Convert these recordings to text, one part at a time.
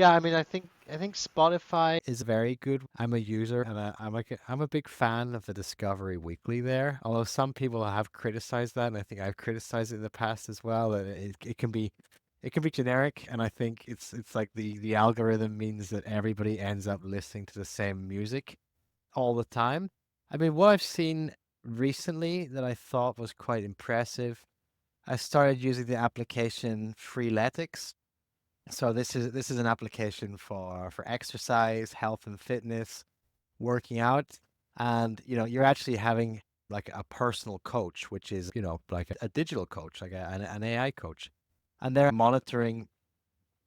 Yeah, I mean, I think Spotify is very good. I'm a user, and I'm a big fan of the Discovery Weekly there. Although some people have criticized that, and I think I've criticized it in the past as well. That it can be generic, and I think it's like the algorithm means that everybody ends up listening to the same music all the time. I mean, what I've seen recently that I thought was quite impressive, I started using the application Freeletics. So this is an application for exercise, health and fitness, working out, and you're actually having like a personal coach, which is like a digital coach, like an AI coach, and they're monitoring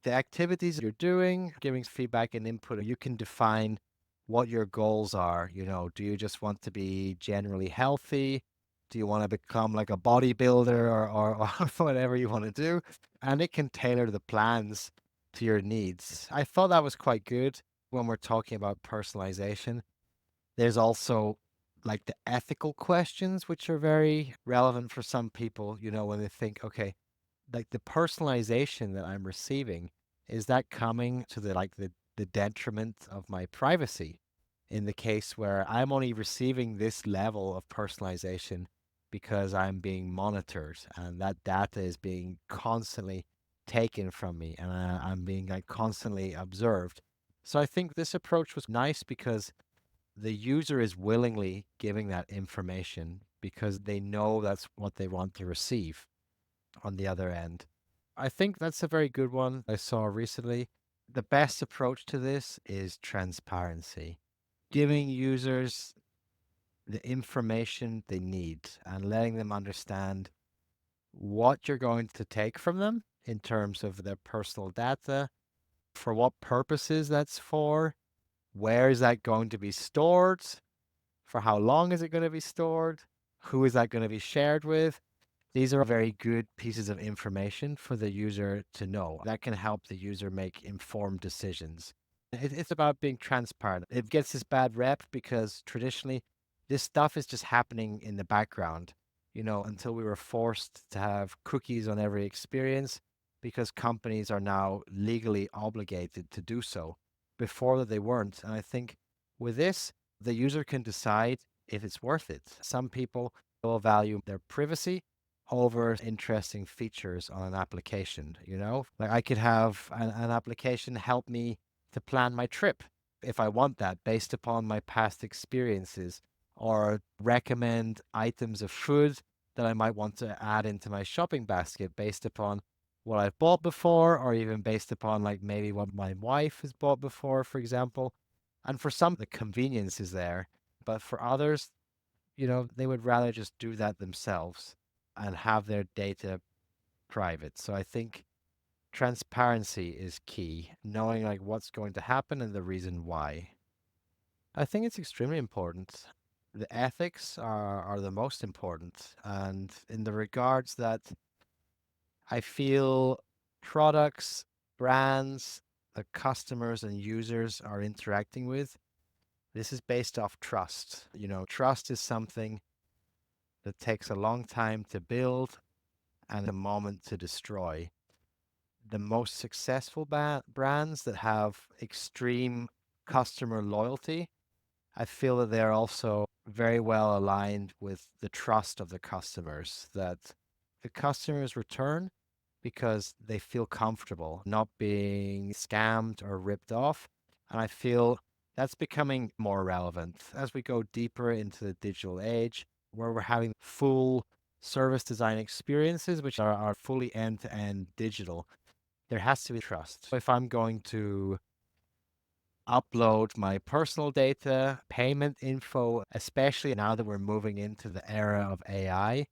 the activities you're doing, giving feedback and input. You can define what your goals are. Do you just want to be generally healthy? Do you want to become like a bodybuilder or whatever you want to do? And it can tailor the plans to your needs. I thought that was quite good when we're talking about personalization. There's also like the ethical questions, which are very relevant for some people, when they think, okay, like the personalization that I'm receiving, is that coming to the detriment of my privacy? In the case where I'm only receiving this level of personalization because I'm being monitored and that data is being constantly taken from me and I'm being like constantly observed. So I think this approach was nice because the user is willingly giving that information because they know that's what they want to receive on the other end. I think that's a very good one I saw recently. The best approach to this is transparency, giving users the information they need and letting them understand what you're going to take from them in terms of their personal data, for what purposes that's for, where is that going to be stored, for how long is it going to be stored, who is that going to be shared with. These are very good pieces of information for the user to know. That can help the user make informed decisions. It's about being transparent. It gets this bad rep because traditionally this stuff is just happening in the background, until we were forced to have cookies on every experience because companies are now legally obligated to do so. Before that, they weren't. And I think with this, the user can decide if it's worth it. Some people will value their privacy over interesting features on an application, Like I could have an application help me to plan my trip if I want that based upon my past experiences, or recommend items of food that I might want to add into my shopping basket based upon what I've bought before, or even based upon like maybe what my wife has bought before, for example. And for some, the convenience is there, but for others, they would rather just do that themselves and have their data private. So I think transparency is key, knowing like what's going to happen and the reason why. I think it's extremely important. The ethics are the most important. And in the regards that I feel products, brands, the customers and users are interacting with, this is based off trust. Trust is something that takes a long time to build and a moment to destroy. The most successful brands that have extreme customer loyalty, I feel that they're also very well aligned with the trust of the customers, that the customers return because they feel comfortable not being scammed or ripped off. And I feel that's becoming more relevant as we go deeper into the digital age, where we're having full service design experiences, which are fully end to end digital. There has to be trust. If I'm going to upload my personal data, payment info, especially now that we're moving into the era of AI,